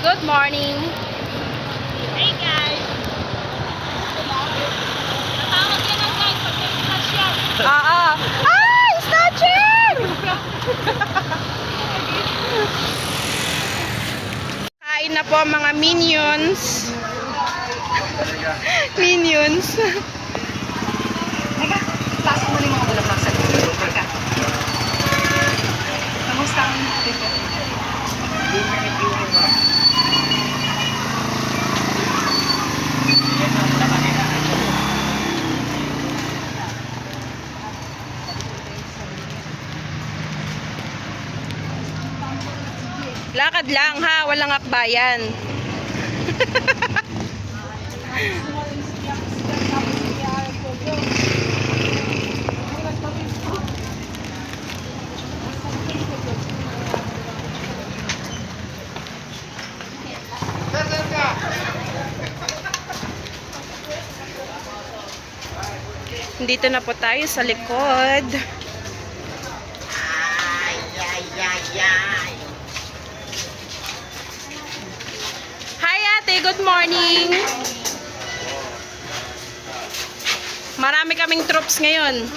Good morning. Hey guys! Natawag ka na guys pag may snatch yan. Ay! Snatching! Kain na po mga minions. Minions. Teka, pasok mo rin mga bulaklak sa lugar ka. Kamusta ang dito? Lakad lang ha, walang akbayan. Dito na po tayo sa likod. Hi ate, good morning. Marami kaming troops ngayon.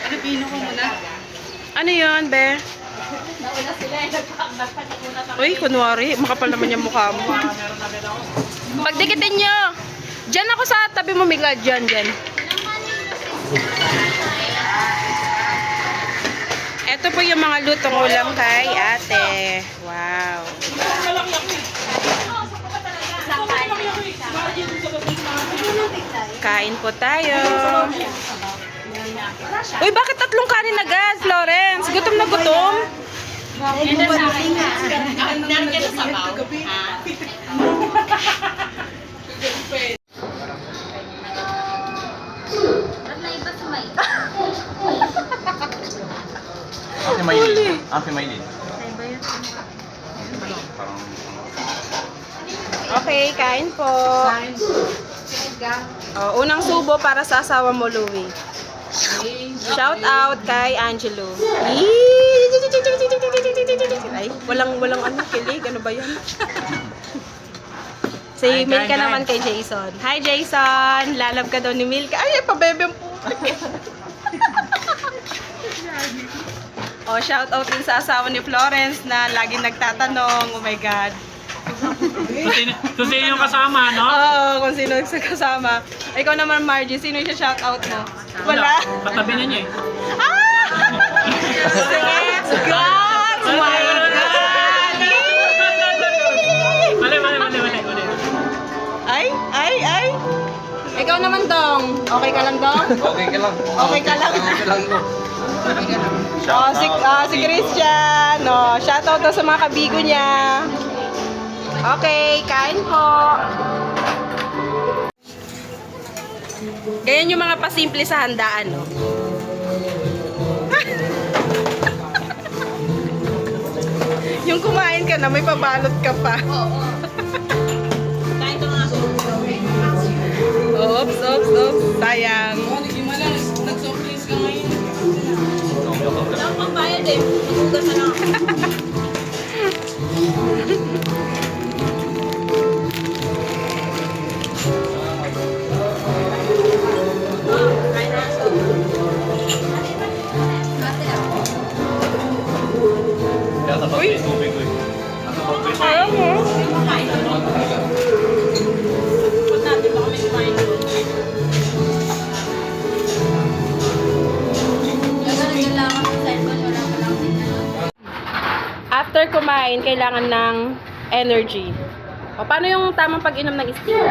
Ano pino ko muna? Ano yun, be? Nauna sila eh. Nagpakuna sa Uy, kunwari, makapal naman yung mukha mo. Pagdikitin nyo. Diyan ako sa tabi mo, Migla. Diyan. Ito po yung mga lutong ulam kay ate. Wow. Kain po tayo. Uy, bakit tatlong kanin agad, Florence? Gutom na gutom. Nagnan ka na sa baw. Ba't na iba sumay? Ate Maylin. Ate Maylin. Okay, kain po. Oh, unang subo para sa asawa mo, Louie. Shout out kay Angelo. Ay, walang ano, kilig. Ano ba yan? Si Milka naman kay Jason. Hi, Jason! Lalab ka daw ni Milka. Ay, pabebe ang putik. Oh, shout out din sa asawa ni Florence na lagi nagtatanong. Oh my God. Kung sino yung kasama, no? Oo, kung sino sa kasama. Ikaw naman, Margie, sino yung shout out mo? Wala? Katabi na niya eh. Ah! Sige, God! Oh my God! Mali. Ay! Ikaw naman, Dong. Okay ka lang, Dong? Okay ka lang. Okay ka lang. Okay lang ko. Oh, si Christian. Oh, shout out daw sa mga kabigo niya. Okay, kain po. Ganyan yung mga pasimple sa handaan, no? Yung kumain ka na, may pabalot ka pa. Kain ko nga. Oops. Sayang. Nag-surprise ka ngayon. Wala akong pambayad eh. Magugas na lang ako. Uy! Tubig ko eh. Ayaw mo. Put natin baka may kumain doon. After kumain, kailangan ng energy. O, paano yung tamang pag-inom ng steam?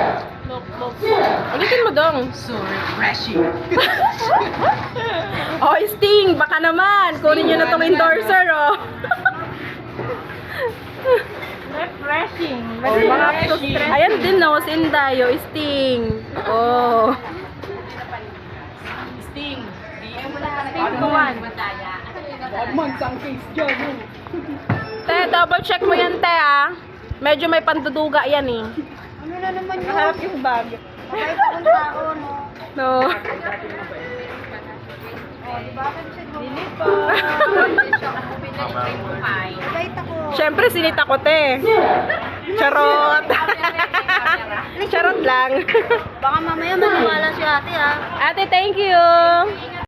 Ulitin mo, Dong. So refreshing. Oh, Sting, baka naman. Kunin nyo na tong endorser, oh. Refreshing. Oh, mga ayan din, no, si Indayo, Sting. Oh. Sting. Sting kuman. Te, double check mo yan, te, ah. Medyo may panduduga yan, eh. Ano na naman yun? Harap yung bag. Kahit akong tao, no? No. Siyempre, sinita ko, te. Charot. Charot lang. Baka mamaya maniwala si ate, ha? Ate, thank you.